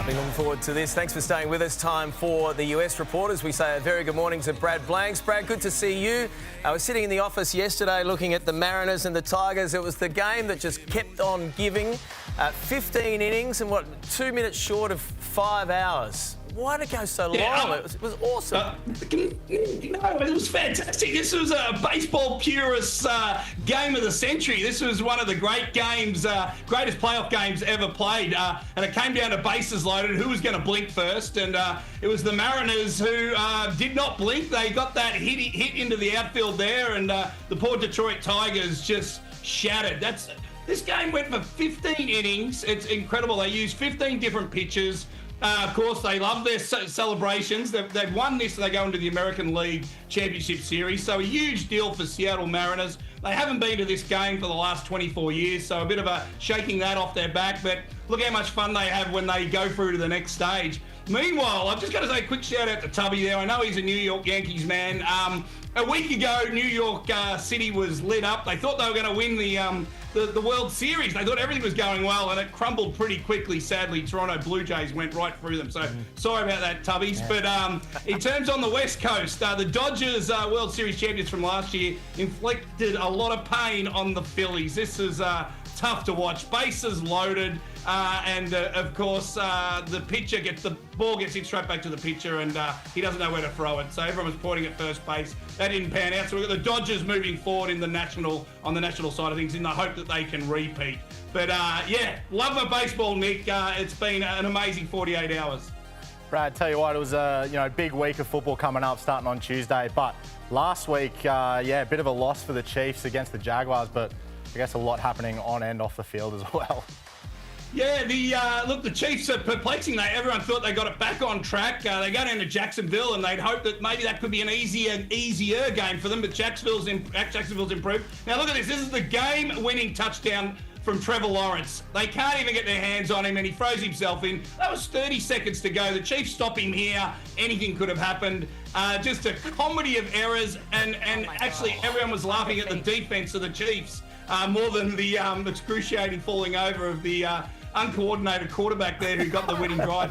Been looking forward to this. Thanks for staying with us. Time for the US reporters. We say a very good morning to Brad Blanks. Brad, good to see you. I was sitting in the office yesterday looking at the Mariners and the Tigers. It was the game that just kept on giving. 15 innings and 2 minutes short of 5 hours. Why did it go so long? It was awesome. It was fantastic. This was a baseball purist game of the century. This was one of the great games, greatest playoff games ever played. And it came down to bases loaded. Who was going to blink first? And it was the Mariners who did not blink. They got that hit into the outfield there, and the poor Detroit Tigers just shattered. This game went for 15 innings. It's incredible. They used 15 different pitches. Of course, they love their celebrations. They've won this, and they go into the American League Championship Series. So a huge deal for Seattle Mariners. They haven't been to this game for the last 24 years, so a bit of a shaking that off their back. But look how much fun they have when they go through to the next stage. Meanwhile, I've just got to say a quick shout out to Tubby there. I know he's a New York Yankees man. A week ago, New York City was lit up. They thought they were going to win the World Series. They thought everything was going well, and it crumbled pretty quickly. Sadly, Toronto Blue Jays went right through them. So sorry about that, Tubbies. Yeah. But in terms on the West Coast, the Dodgers, World Series champions from last year, inflicted a lot of pain on the Phillies. This is tough to watch. Bases loaded. And of course, the pitcher the ball gets hit straight back to the pitcher, and he doesn't know where to throw it. So everyone was pointing at first base. That didn't pan out. So we've got the Dodgers moving forward on the national side of things in the hope that they can repeat. But yeah, love my baseball, Nick. It's been an amazing 48 hours. Brad, tell you what, it was a big week of football coming up, starting on Tuesday. But last week, a bit of a loss for the Chiefs against the Jaguars, but I guess a lot happening on and off the field as well. Yeah, the Chiefs are perplexing. Everyone thought they got it back on track. They go down to Jacksonville, and they'd hope that maybe that could be an easier game for them. But Jacksonville's improved. Now look at this. This is the game-winning touchdown from Trevor Lawrence. They can't even get their hands on him, and he throws himself in. That was 30 seconds to go. The Chiefs stop him here. Anything could have happened. Just a comedy of errors, and actually everyone was laughing at the defense of the Chiefs more than the excruciating falling over of the uncoordinated quarterback there who got the winning drive.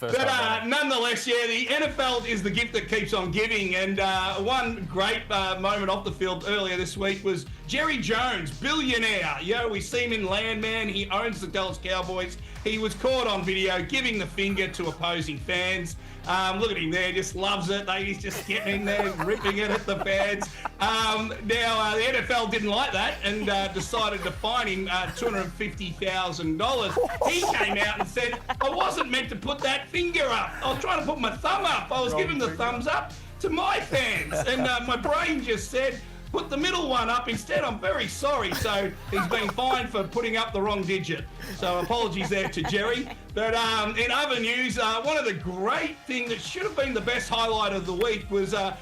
Nonetheless, the NFL is the gift that keeps on giving. And one great moment off the field earlier this week was Jerry Jones, billionaire. We see him in Landman. He owns the Dallas Cowboys. He was caught on video giving the finger to opposing fans. Look at him there, just loves it. He's just getting in there, ripping it at the fans. Now, the NFL didn't like that and decided to fine him $250,000. He came out and said, I wasn't meant to put that finger up. I was trying to put my thumb up. I was giving the thumbs up to my fans. And my brain just said, put the middle one up instead. I'm very sorry. So he's been fined for putting up the wrong digit. So apologies there to Jerry. But in other news, one of the great things that should have been the best highlight of the week was a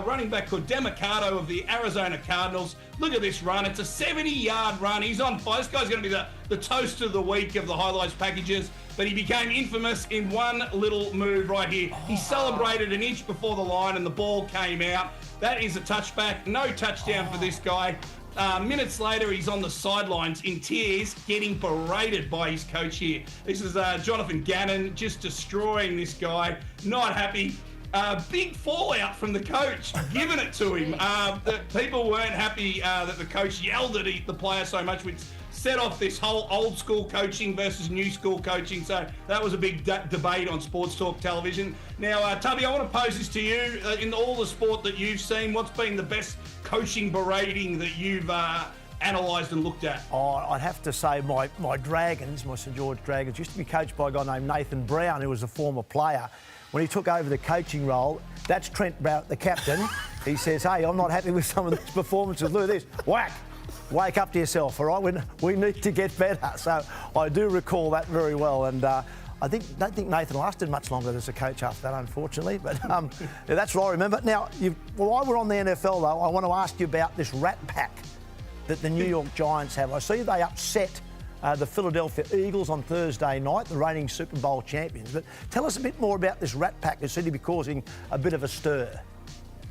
running back called Demicado of the Arizona Cardinals. Look at this run. It's a 70-yard run. He's on fire. This guy's going to be the toast of the week of the highlights packages. But he became infamous in one little move right here. He celebrated an inch before the line and the ball came out. That is a touchback. No touchdown for this guy. Minutes later, he's on the sidelines in tears, getting berated by his coach here. This is Jonathan Gannon just destroying this guy. Not happy. Big fallout from the coach, giving it to him. The people weren't happy that the coach yelled at the player so much, which set off this whole old school coaching versus new school coaching. So that was a big debate on Sports Talk Television. Now, Tubby, I want to pose this to you. In all the sport that you've seen, what's been the best coaching berating that you've analysed and looked at? Oh, I'd have to say my Dragons, my St George Dragons, used to be coached by a guy named Nathan Brown, who was a former player. When he took over the coaching role, that's Trent Brown, the captain. He says, hey, I'm not happy with some of these performances. Look at this. Whack. Wake up to yourself, all right? We need to get better. So I do recall that very well. And I don't think Nathan lasted much longer as a coach after that, unfortunately. But that's what I remember. Now, while we're on the NFL, though, I want to ask you about this rat pack that the New York Giants have. I see they upset the Philadelphia Eagles on Thursday night, the reigning Super Bowl champions. But tell us a bit more about this rat pack that seems to be causing a bit of a stir.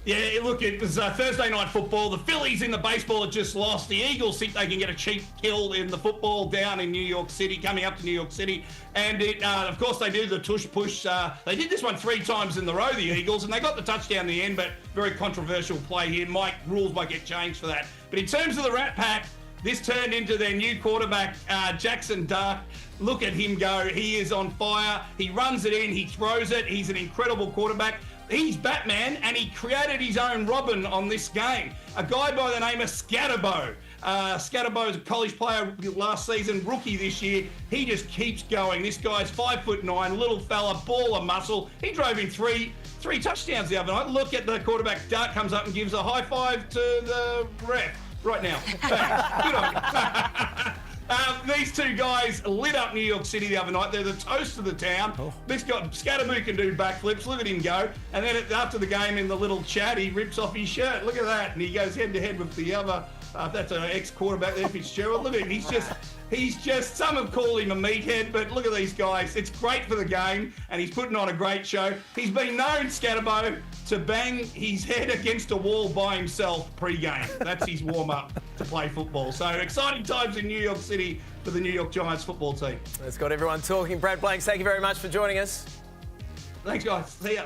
Yeah, look, it was Thursday night football. The Phillies in the baseball had just lost. The Eagles think they can get a cheap kill in the football down in New York City, coming up to New York City. And, of course, they do the tush-push. They did this one 3 times in the row, the Eagles, and they got the touchdown in the end, but very controversial play here. Rules might get changed for that. But in terms of the Rat Pack, this turned into their new quarterback, Jackson Dart. Look at him go. He is on fire. He runs it in. He throws it. He's an incredible quarterback. He's Batman, and he created his own Robin on this game. A guy by the name of Scatterbo. Scatterbo is a college player last season, rookie this year. He just keeps going. This guy's 5'9", little fella, ball of muscle. He drove in three touchdowns the other night. Look at the quarterback. Dart comes up and gives a high five to the ref right now. Good on you. These 2 guys lit up New York City the other night. They're the toast of the town. Oh. This guy, Scatterbo, can do backflips. Look at him go. And then after the game in the little chat, he rips off his shirt. Look at that. And he goes head-to-head with the other, that's an ex-quarterback there, Fitzgerald. Look at him. He's just, some have called him a meathead, but look at these guys. It's great for the game, and he's putting on a great show. He's been known, Scatterbo, to bang his head against a wall by himself pre-game. That's his warm-up to play football. So exciting times in New York City for the New York Giants football team. That's got everyone talking. Brad Blanks, thank you very much for joining us. Thanks, guys. See ya.